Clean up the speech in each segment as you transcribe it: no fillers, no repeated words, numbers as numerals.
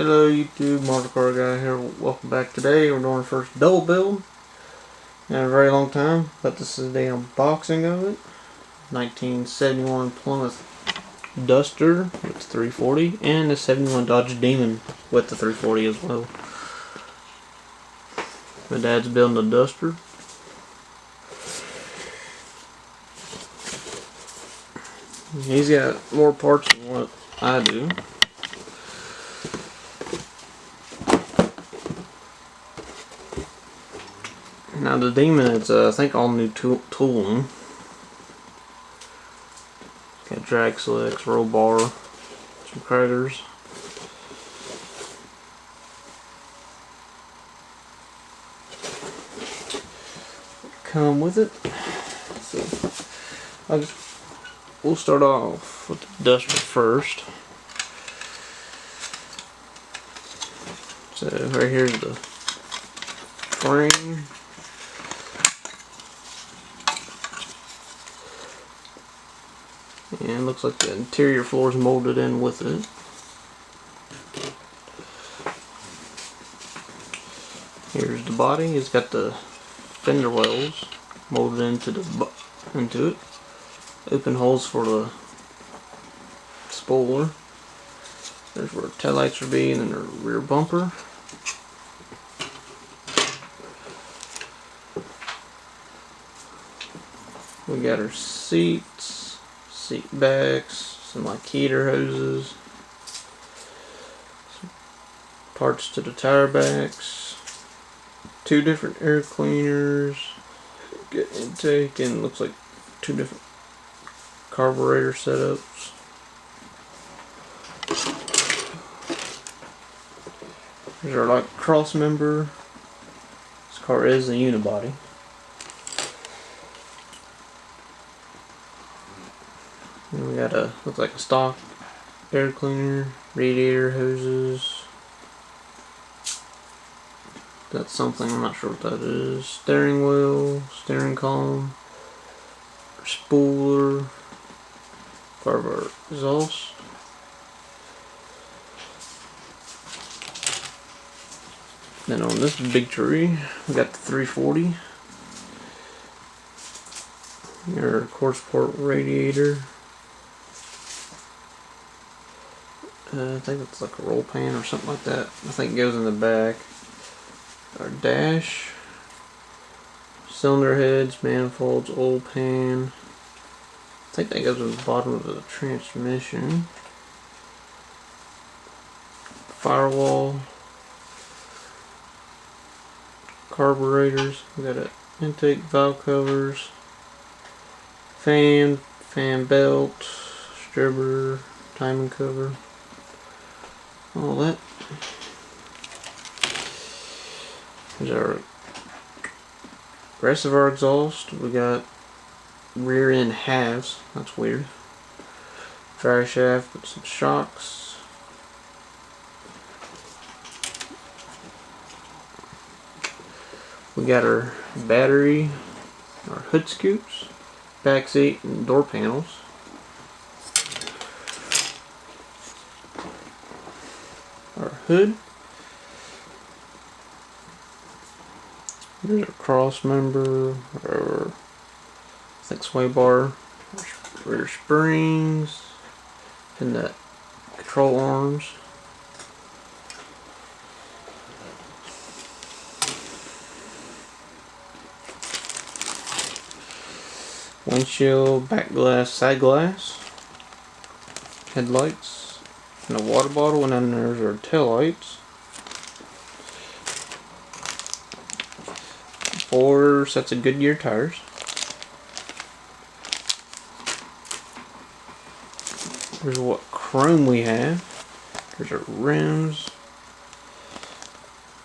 Hello YouTube, Motor Car Guy here. Welcome back. Today we're doing our first double build in a very long time, but this is the unboxing of it. 1971 Plymouth Duster with 340 and the 71 Dodge Demon with the 340 as well. My dad's building a Duster. He's got more parts than what I do. Now the Demon is I think all new tooling. Got drag slicks, roll bar, some craters. Come with it. So we'll start off with the Duster first. So right here's the frame. And it looks like the interior floor is molded in with it. Here's the body. It's got the fender wells molded into it. Open holes for the spoiler. There's where taillights would be, and then the rear bumper. We got our seats, seat backs, some like heater hoses, some parts to the tire backs, two different air cleaners, get intake, and looks like two different carburetor setups. Here's our like cross member. This car is a unibody. And we got looks like a stock air cleaner, radiator hoses. That's something, I'm not sure what that is. Steering wheel, steering column, spoiler, part of our exhaust. Then on this big tree, we got the 340. Your course port radiator. I think it's like a roll pan or something like that. I think it goes in the back. Our dash, cylinder heads, manifolds, oil pan. I think that goes in the bottom of the transmission. Firewall, carburetors. We got an intake valve covers, fan belt, stribber, timing cover. All that. Here's our rest of our exhaust. We got rear end halves. That's weird. Dry shaft with some shocks. We got our battery, our hood scoops, back seat, and door panels. Our hood. Here's our cross member, our sway bar, rear springs, and the control arms. Windshield, back glass, side glass, headlights, and a water bottle, and then there's our tail lights. 4 sets of Goodyear tires. Here's what chrome we have. Here's our rims,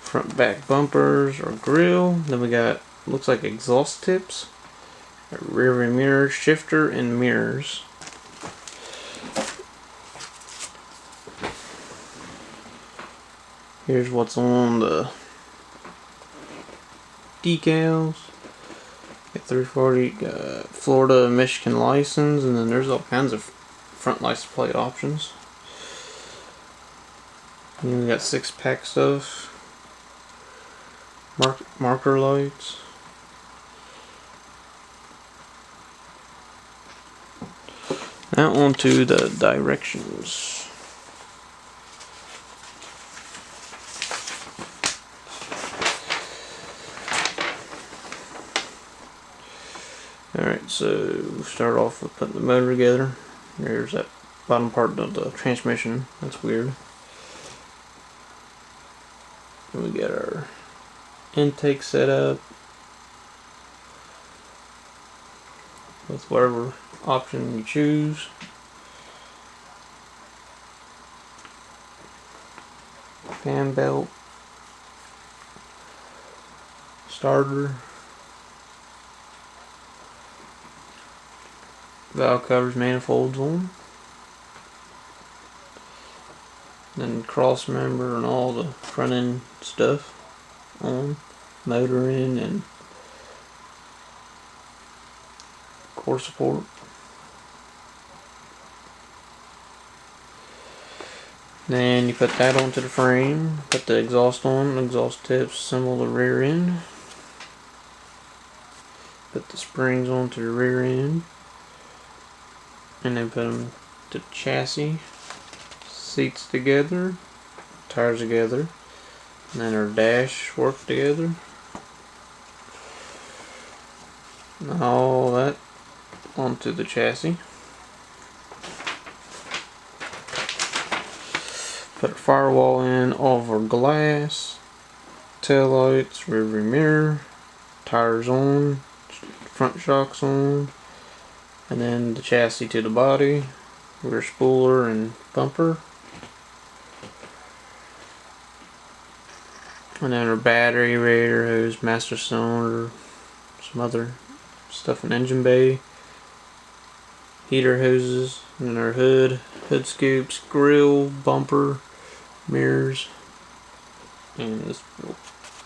front back bumpers, our grill. Then we got, looks like exhaust tips, a rear view mirror, shifter, and mirrors. Here's what's on the decals. Got 340, Florida, Michigan license, and then there's all kinds of front license plate options. And then we got 6-pack stuff. Marker lights. Now on to the directions. Alright, so start off with putting the motor together. There's that bottom part of the transmission. That's weird. And we got our intake set up with whatever option you choose. Fan belt, starter, valve covers, manifolds on, then cross member and all the front end stuff on, motor in and core support. Then you put that onto the frame, put the exhaust on, exhaust tips, assemble the rear end, put the springs onto the rear end, and then put them to the chassis, seats together, tires together, and then our dash work together. And all that onto the chassis. Put a firewall in, all of our glass, tail lights, rear view mirror, tires on, front shocks on, and then the chassis to the body, rear spooler and bumper, and then our battery, radiator hose, master cylinder, some other stuff in engine bay, heater hoses, and then our hood scoops, grill, bumper, mirrors, and this little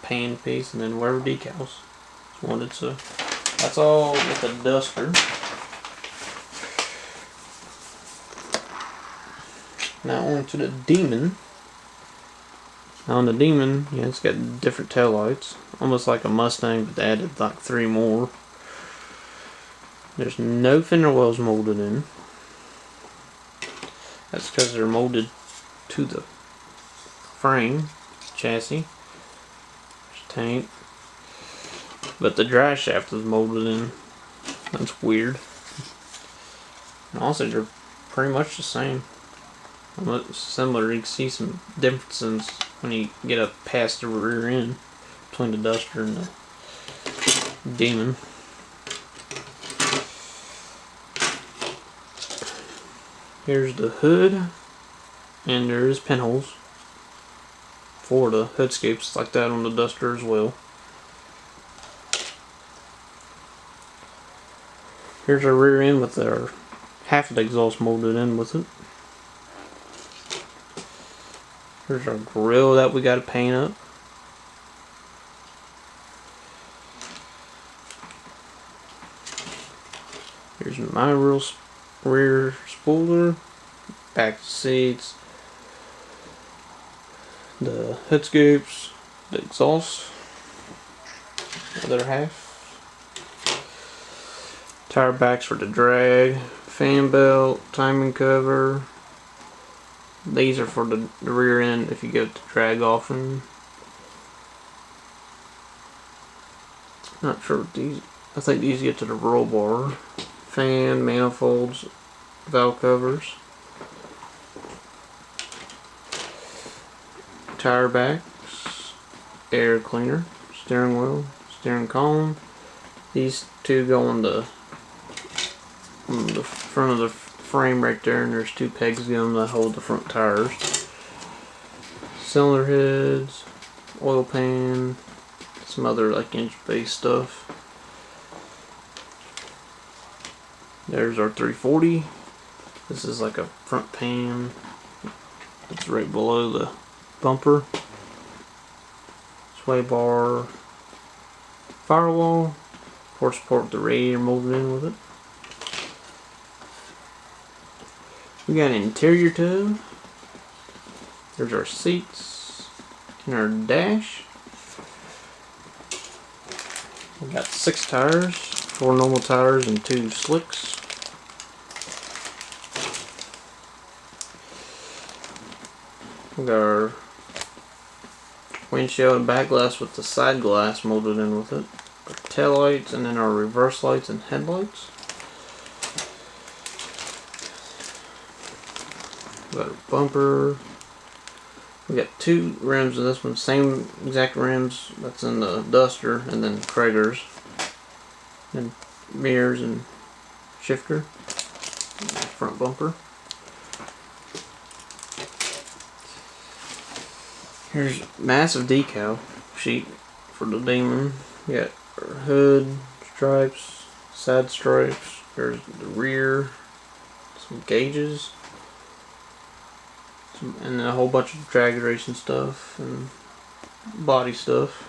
pan piece, and then whatever decals wanted. So that's all with the duster. Now on to the Demon. Now on the Demon, yeah, it's got different tail lights, almost like a Mustang, but they added like 3 more. There's no fender wells molded in. That's because they're molded to the frame, chassis, tank, but the drive shaft is molded in. That's weird. And also, they're pretty much the same. Similar. You can see some differences when you get up past the rear end between the Duster and the Demon. Here's the hood, and there is pinholes for the hood scapes like that on the Duster as well. Here's our rear end with our half of the exhaust molded in with it. Here's our grill that we got to paint up. Here's my rear spooler, back seats, the hood scoops, the exhaust, the other half, tire backs for the drag, fan belt, timing cover. These are for the rear end if you go to drag often. Not sure what these, I think these get to the roll bar. Fan, manifolds, valve covers, tire backs, air cleaner, steering wheel, steering column. These two go on the front of the frame right there, and there's 2 pegs in them that hold the front tires. Cylinder heads, oil pan, some other like engine base stuff. There's our 340. This is like a front pan. It's right below the bumper. Sway bar, firewall, core support with the radiator molded in with it. We got an interior tub. There's our seats and our dash. We got 6 tires, 4 normal tires and 2 slicks. We got our windshield and back glass with the side glass molded in with it. Our tail lights, and then our reverse lights and headlights. We got our bumper. We got 2 rims of this one, same exact rims that's in the Duster, and then Krager's. And mirrors and shifter. And front bumper. Here's massive decal sheet for the Demon. You got our hood stripes, side stripes. There's the rear, some gauges, and a whole bunch of drag racing stuff and body stuff.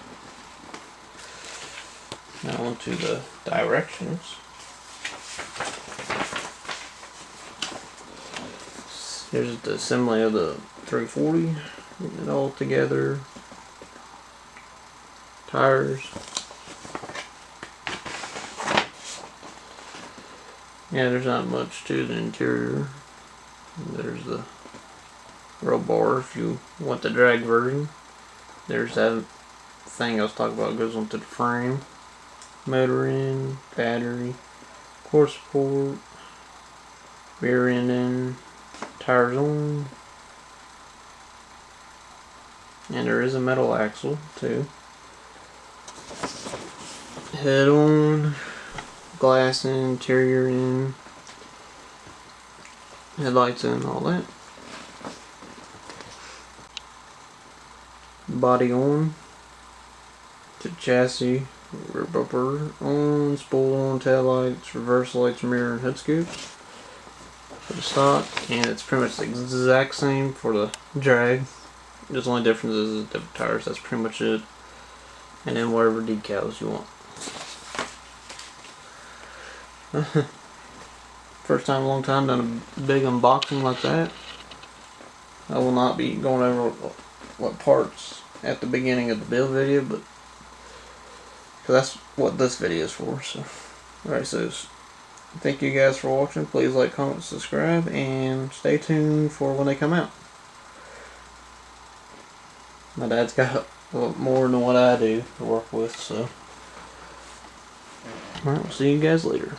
Now onto the directions. Here's the assembly of the 340. Getting it all together. Tires. Yeah, there's not much to the interior. There's the roll bar if you want the drag version. There's that thing I was talking about, goes onto the frame. Motor end, battery, core support, rear end in, tires on. And there is a metal axle too. Head on, glass in, interior in, headlights in, all that. Body on, to chassis, rear bumper on, spool on, tail lights, reverse lights, mirror, and hood scoops for the stock. And it's pretty much the exact same for the drag. Just the only difference is the different tires. That's pretty much it. And then whatever decals you want. First time in a long time done a big unboxing like that. I will not be going over what parts at the beginning of the build video, but because that's what this video is for. So, alright, so thank you guys for watching. Please like, comment, subscribe, and stay tuned for when they come out. My dad's got a lot more than what I do to work with, so. Alright, we'll see you guys later.